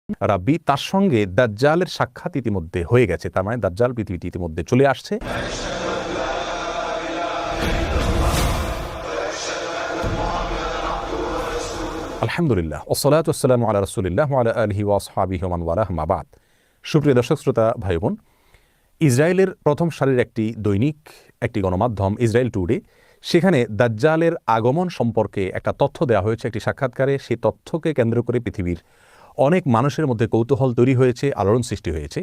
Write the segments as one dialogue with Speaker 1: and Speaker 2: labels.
Speaker 1: রাব্বি তার সঙ্গে দাজ্জালের সাক্ষাৎ ইতিমধ্যে হয়ে গেছে, তার মানে দাজ্জাল পৃথিবীতে ইতিমধ্যে চলে আসছে। আলহামদুলিল্লাহ ওয়াসসালাতু ওয়াসসালামু আলা রাসূলিল্লাহ ওয়া আলা আলিহি ওয়া আসহাবিহি ওয়া মান ওয়ালাহ, মা বাদ। সুপ্রিয় দর্শক শ্রোতা ভাই বোন, ইসরায়েলের প্রথম সারির একটি দৈনিক, একটি গণমাধ্যম ইসরায়েল টুডে, সেখানে দাজ্জালের আগমন সম্পর্কে একটা তথ্য দেওয়া হয়েছে একটি সাক্ষাৎকারে। সেই তথ্যকে কেন্দ্র করে পৃথিবীর অনেক মানুষের মধ্যে কৌতূহল তৈরি হয়েছে, আলোড়ন সৃষ্টি হয়েছে।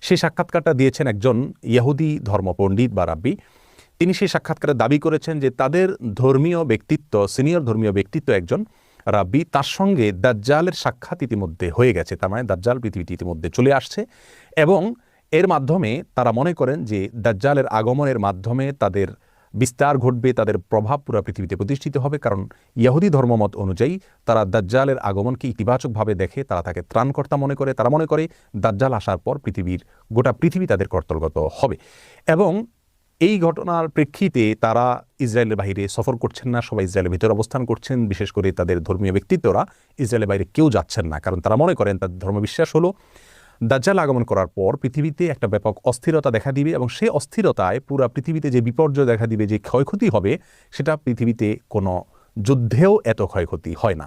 Speaker 1: সেই সাক্ষাৎকারটা দিয়েছেন একজন ইহুদি ধর্ম পণ্ডিত বা রাব্বি। তিনি সেই সাক্ষাৎকারে দাবি করেছেন যে তাদের ধর্মীয় ব্যক্তিত্ব, সিনিয়র ধর্মীয় ব্যক্তিত্ব একজন রাব্বি, তার সঙ্গে দাজ্জালের সাক্ষাৎ ইতিমধ্যে হয়ে গেছে, তার মানে দাজ্জাল পৃথিবীতে ইতিমধ্যে চলে আসছে। এবং এর মাধ্যমে তারা মনে করেন যে দাজ্জালের আগমনের মাধ্যমে তাদের বিস্তার ঘটবে, তাদের প্রভাব পুরো পৃথিবীতে প্রতিষ্ঠিত হবে। কারণ ইহুদি ধর্মমত অনুযায়ী তারা দাজ্জালের আগমনকে ইতিবাচকভাবে দেখে, তারা তাকে ত্রাণকর্তা মনে করে। তারা মনে করে দাজ্জাল আসার পর গোটা পৃথিবী তাদের কর্তৃগত হবে। এবং এই ঘটনার প্রেক্ষিতে তারা ইসরায়েলের বাইরে সফর করছেন না, সবাই ইসরায়েলের ভিতরে অবস্থান করছেন। বিশেষ করে তাদের ধর্মীয় ব্যক্তিত্বরা ইসরায়েলের বাইরে কেউ যাচ্ছেন না, কারণ তারা মনে করেন তাদের ধর্মবিশ্বাস হলো দাজ্জাল আগমন করার পর পৃথিবীতে একটা ব্যাপক অস্থিরতা দেখা দিবে, এবং সেই অস্থিরতায় পুরা পৃথিবীতে যে বিপর্যয় দেখা দিবে, যে ক্ষয়ক্ষতি হবে, সেটা পৃথিবীতে কোনো যুদ্ধেও এত ক্ষয়ক্ষতি হয় না।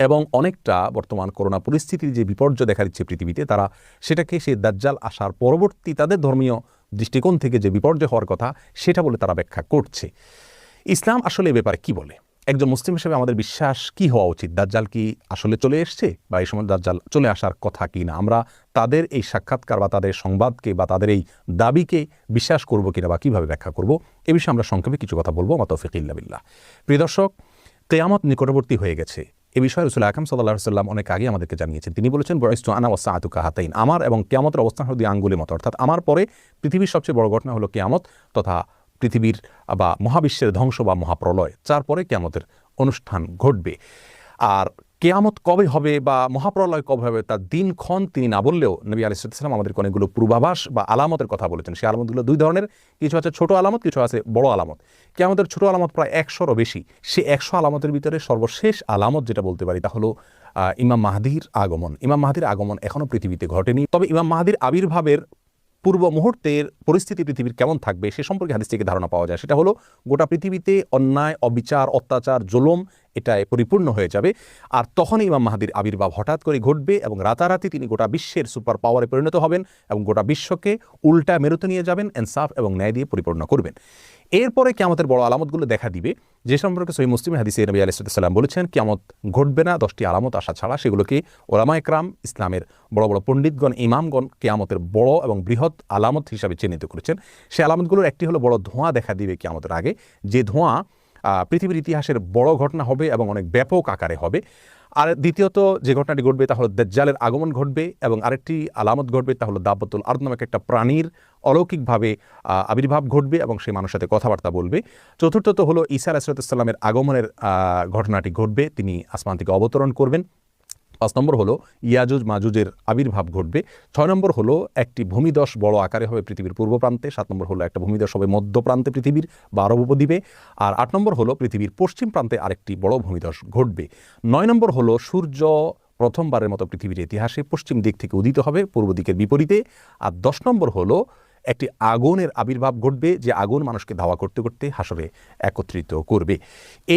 Speaker 1: এবং অনেকটা বর্তমান করোনা পরিস্থিতির যে বিপর্যয় দেখা দিচ্ছে পৃথিবীতে, তারা সেটাকে সেই দাজ্জাল আসার পরবর্তী তাদের ধর্মীয় দৃষ্টিকোণ থেকে যে বিপর্যয় হওয়ার কথা সেটা বলে তারা ব্যাখ্যা করছে। ইসলাম আসলে এ ব্যাপারে কি বলে? একজন মুসলিম হিসেবে আমাদের বিশ্বাস কি হওয়া উচিত? দাজ্জাল কি আসলে চলে এসছে, বা এই সময় দাজ্জাল চলে আসার কথা কি না? আমরা তাদের এই সাক্ষাৎকার বা তাদের সংবাদকে বা তাদের এই দাবিকে বিশ্বাস করব কিনা, বা কিভাবে ব্যাখ্যা করব, এ বিষয়ে আমরা সংক্ষেপে কিছু কথা বলবো। মা তৌফিক ইল্লা বিল্লাহ। প্রিয় দর্শক, কিয়ামত নিকটবর্তী হয়ে গেছে। এ বিষয়ে রাসূল আকরাম সাল্লাল্লাহু আলাইহি ওয়াসাল্লাম অনেক আগে আমাদেরকে জানিয়েছেন। তিনি বলেছেন, বুইসতু আনা ওয়া সাআতু কাহাতাইন, আমার এবং কিয়ামতের অবস্থান হলো দুই আঙ্গুলের মতো। অর্থাৎ আমার পরে পৃথিবীর সবচেয়ে বড় ঘটনা হলো কিয়ামত, তথা পৃথিবীর বা মহাবিশ্বের ধ্বংস বা মহাপ্রলয়। তারপরে কিয়ামতের অনুষ্ঠান ঘটবে। আর কিয়ামত কবে হবে বা মহাপ্রলয় কবে হবে তার দিনক্ষণ তিনি না বললেও নবী আলাইহিস সালাম আমাদেরকে অনেকগুলো পূর্বাভাস বা আলামতের কথা বলেছেন। সেই আলামতগুলো দুই ধরনের, কিছু আছে ছোট আলামত, কিছু আছে বড় আলামত। কিয়ামতের ছোট আলামত প্রায় 100রও বেশি। সে 100 আলামতের ভিতরে সর্বশেষ আলামত যেটা বলতে পারি তা হলো ইমাম মাহদির আগমন। ইমাম মাহদির আগমন এখনও পৃথিবীতে ঘটেনি, তবে ইমাম মাহদির আবির্ভাবের পূর্ব মুহূর্তের পরিস্থিতি পৃথিবীর কেমন থাকবে সে সম্পর্কে হাদিস থেকে ধারণা পাওয়া যায়। সেটা হলো গোটা পৃথিবীতে অন্যায়, অবিচার, অত্যাচার, জুলুম এটায় পরিপূর্ণ হয়ে যাবে। আর তখনই ইমাম মাহদির আবির্ভাব হঠাৎ করে ঘটবে, এবং রাতারাতি তিনি গোটা বিশ্বের সুপার পাওয়ারে পরিণত হবেন এবং গোটা বিশ্বকে উল্টা মেরুতে নিয়ে যাবেন, ইনসাফ এবং ন্যায় দিয়ে পরিপূর্ণ করবেন। এরপরে কিয়ামতের বড় আলামতগুলো দেখা দিবে, যে সম্পর্কে সহিহ মুসলিমের হাদিসে নবী আলাইহিস সালাম বলেছেন কিয়ামত ঘটবে না 10টি আলামত আসা ছাড়া। সেগুলোকে ওলামায়ে কেরাম, ইসলামের বড় বড় পণ্ডিতগণ, ইমামগণ কিয়ামতের বড় এবং বৃহৎ আলামত হিসাবে চিহ্নিত করেছেন। সেই আলামতগুলোর একটি হলো বড় ধোঁয়া দেখা দিবে কিয়ামতের আগে, যে ধোঁয়া পৃথিবীর ইতিহাসের বড় ঘটনা হবে এবং অনেক ব্যাপক আকারে হবে। আর দ্বিতীয়ত যে ঘটনাটি ঘটবে তা হলো দাজ্জালের আগমন ঘটবে, এবং আরেকটি আলামত ঘটবে তা হলো দাব্বাতুল আরদ নামক একটা প্রাণীর অলৌকিকভাবে আবির্ভাব ঘটবে এবং সেই মানুষের সাথে কথাবার্তা বলবে। চতুর্থত হলো ঈসা আলাইহিস সালামের আগমনের ঘটনাটি ঘটবে, তিনি আসমান থেকে অবতরণ করবেন। 5 নম্বর হলো ইয়াজুজ মাজুজের আবির্ভাব ঘটবে। 6 নম্বর হলো একটি ভূমিধস বড় আকারে হবে পৃথিবীর পূর্ব প্রান্তে। 7 নম্বর হলো একটা ভূমিধস হবে মধ্য প্রান্তে পৃথিবীর বা আরব উপদ্বীপে। আর 8 নম্বর হলো পৃথিবীর পশ্চিম প্রান্তে আরেকটি বড় ভূমিধস ঘটবে। 9 নম্বর হলো সূর্য প্রথমবারের মতো পৃথিবীর ইতিহাসে পশ্চিম দিক থেকে উদিত হবে, পূর্ব দিকের বিপরীতে। আর 10 নম্বর হলো একটি আগুনের আবির্ভাব ঘটবে, যে আগুন মানুষকে ধাওয়া করতে করতে হাসরে একত্রিত করবে।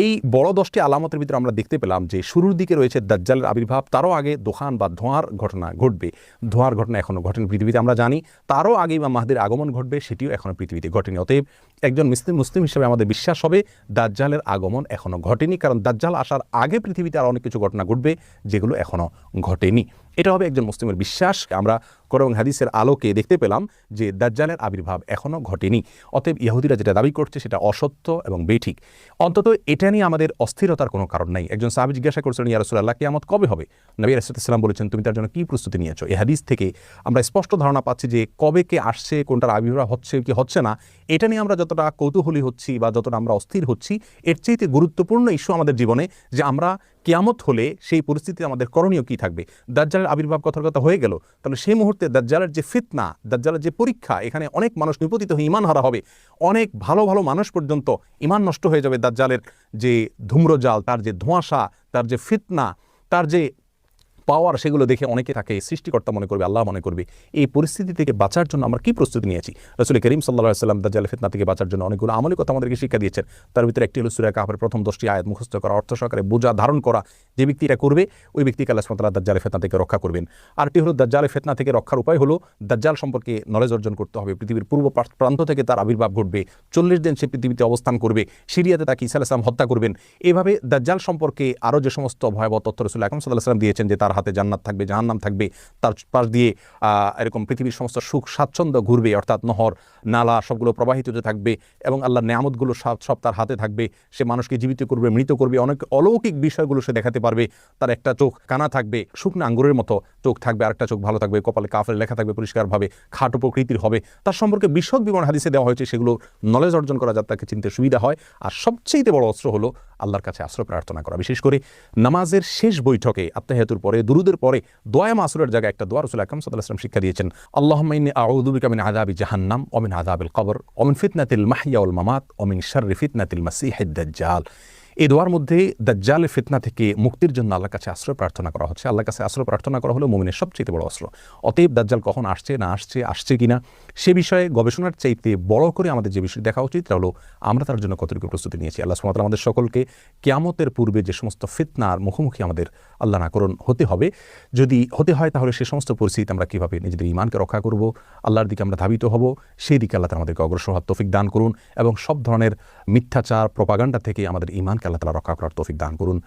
Speaker 1: এই বড় 10টি আলামতের ভিতরে আমরা দেখতে পেলাম যে শুরুর দিকে রয়েছে দাজ্জালের আবির্ভাব, তারও আগে দোকান বা ধোঁয়ার ঘটনা ঘটবে। ধোঁয়ার ঘটনা এখনও ঘটেনি পৃথিবীতে, আমরা জানি। তারও আগে ইমাম মাহদির আগমন ঘটবে, সেটিও এখনও পৃথিবীতে ঘটেনি। অতএব একজন মুসলিম হিসেবে আমাদের বিশ্বাস হবে দাজ্জালের আগমন এখনও ঘটেনি, কারণ দাজ্জাল আসার আগে পৃথিবীতে আরও অনেক কিছু ঘটনা ঘটবে যেগুলো এখনও ঘটেনি। এটা হবে একজন মুসলিমের বিশ্বাস। আমরা কোরআন হাদিসের আলোকে দেখতে পেলাম যে দাজ্জালের আবির্ভাব এখনও ঘটেনি। অতএব ইহুদিরা যেটা দাবি করছে সেটা অসত্য এবং বেঠিক। অন্তত এটা নিয়ে আমাদের অস্থিরতার কোনো কারণ নাই। একজন সাহাবী জিজ্ঞাসা করছিলেন, ইয়া রাসূলুল্লাহ, কিয়ামত কবে হবে? নবী আলাইহিস সালাম বলেছেন, তুমি তার জন্য কি প্রস্তুতি নিয়েছো? এই হাদিস থেকে আমরা স্পষ্ট ধারণা পাচ্ছি যে কবে কে আসছে, কোনটার আবির্ভাব হচ্ছে কি হচ্ছে না, এটা নিয়ে আমরা যতটা কৌতূহলী হচ্ছি বা যতটা আমরা অস্থির হচ্ছি, এর চাইতে গুরুত্বপূর্ণ ইস্যু আমাদের জীবনে যে আমরা কিয়ামত হলে সেই পরিস্থিতিতে আমাদের করণীয় কি থাকবে। দাজ্জালের আবির্ভাব কথার কথা হয়ে গেল, তাহলে সেই মুহূর্তে দাজ্জালের যে ফিতনা, দাজ্জালের যে পরীক্ষা, এখানে অনেক মানুষ নিপতিত হয়ে ঈমান হারা হবে। অনেক ভালো ভালো মানুষ পর্যন্ত ঈমান নষ্ট হয়ে যাবে। দাজ্জালের যে ধূম্রজাল, তার যে ধোঁয়াশা, তার যে ফিতনা, তার যে পাওয়ার, সেগুলো দেখে অনেকে তাকে সৃষ্টিকর্তা মনে করবে, আল্লাহ মনে করবে। এই পরিস্থিতি থেকে বাঁচার জন্য আমরা কি প্রস্তুতি নিয়েছি? রাসূল করিম সাল্লাল্লাহু আলাইহি ওয়াসাল্লাম দাজ্জাল ফিতনা থেকে বাঁচার জন্য অনেকগুলো আমলি কথা আমাদেরকে শিক্ষা দিয়েছেন। তার ভিতরে একটি হলো সূরা কাহফের প্রথম 10টি আয়াত মুখস্থ করা, অর্থ সহকারে বোঝা ধারণ করা। যে ব্যক্তি এটা করবে ওই ব্যক্তিকে আল্লাহ সুবহানাহু ওয়া তাআলা দাজ্জাল ফিতনা থেকে রক্ষা করবেন। আরেকটি হলো দাজ্জাল ফিতনা থেকে রক্ষার উপায় হলো দাজ্জাল সম্পর্কে নলেজ অর্জন করতে হবে। পৃথিবীর পূর্ব প্রান্ত থেকে তার আবির্ভাব ঘটবে, 40 দিন সে পৃথিবীতে অবস্থান করবে, সিরিয়াতে তাকে ঈসা আলাইহিস সালাম হত্যা করবেন। এভাবে দাজ্জাল সম্পর্কে আরও যে সমস্ত ভয়াবহ তথ্য রাসূল আকরাম সাল্লাল্লাহু আলাইহি ওয়াসাল্লাম দিয়েছেন, যে তার হাতে জান্নাত থাকবে, জাহান্নাম থাকবে, তার পাশ দিয়ে এরকম পৃথিবীর সমস্ত সুখ স্বাচ্ছন্দ্য ঘুরবে, অর্থাৎ নহর নালা সবগুলো প্রবাহিত হতে থাকবে এবং আল্লাহর নেয়ামতগুলো সব তার হাতে থাকবে। সে মানুষকে জীবিত করবে, মৃত করবে, অনেক অলৌকিক বিষয়গুলো সে দেখাতে পারবে। তার একটা চোখ কানা থাকবে, শুকনো আঙ্গুরের মতো চোখ থাকবে, আরেকটা চোখ ভালো থাকবে, কপালে কাফের লেখা থাকবে পরিষ্কারভাবে, খাটো প্রকৃতির হবে। তার সম্পর্কে বিশদ বিবরণ হাদিসে দেওয়া হয়েছে, সেগুলো নলেজ অর্জন করা যাতে তাকে চিনতে সুবিধা হয়। আর সবচেয়ে বড় অস্ত্র হলো আল্লাহর কাছে আশ্রয় প্রার্থনা করা। বিশেষ করে নামাজের শেষ বৈঠকে আত্তাহিয়াতুর পরে, দুরুদের পরে দোয়া মাসুরের জায়গায় একটা দোয়া রাসূল আকরাম সাল্লাল্লাহু আলাইহি ওয়াসাল্লাম শিক্ষা দিয়েছেন। আল্লাহুম্মা ইন্নী আউযু বিকা মিন আযাবি জাহান্নাম ওয়া মিন আযাবিল কবর ওয়া মিন ফিতনাতিল মাহইয়া ওয়াল মামাত ওয়া মিন শাররি ফিতনাতিল মাসীহিদ দাজ্জাল। এই দোয়ার মধ্যে দাজ্জালের ফিতনা থেকে মুক্তির জন্য আল্লাহর কাছে আশ্রয় প্রার্থনা করা হচ্ছে। আল্লাহর কাছে আশ্রয় প্রার্থনা করা হলো মুমিনের সবচেয়ে বড় অস্ত্র। অতএব দাজ্জাল কখন আসছে না আসছে কিনা সে বিষয়ে গবেষণার চাইতে বড় করে আমাদের যে বিষয় দেখা উচিত তা হলো আমরা তার জন্য কতটুকু প্রস্তুতি নিয়েছি। আল্লাহ সুবহানাহু ওয়া তাআলা আমাদের সকলকে কিয়ামতের পূর্বে যে সমস্ত ফিতনার মুখোমুখি আমাদের আল্লাহ না করুন হতে হবে, যদি হতে হয় তাহলে সে সমস্ত পরিস্থিতি আমরা কীভাবে নিজেদের ঈমানকে রক্ষা করব, আল্লাহর দিকে আমরা ধাবিত হব, সেই দিকে আল্লাহ তাআলা আমাদেরকে অগ্রসর হওয়ার তৌফিক দান করুন এবং সব ধরনের মিথ্যাচার প্রপাগান্ডা থেকে আমাদের ঈমানকে আল্লাহ তাআলা রক্ষা করার তৌফিক দান করুন।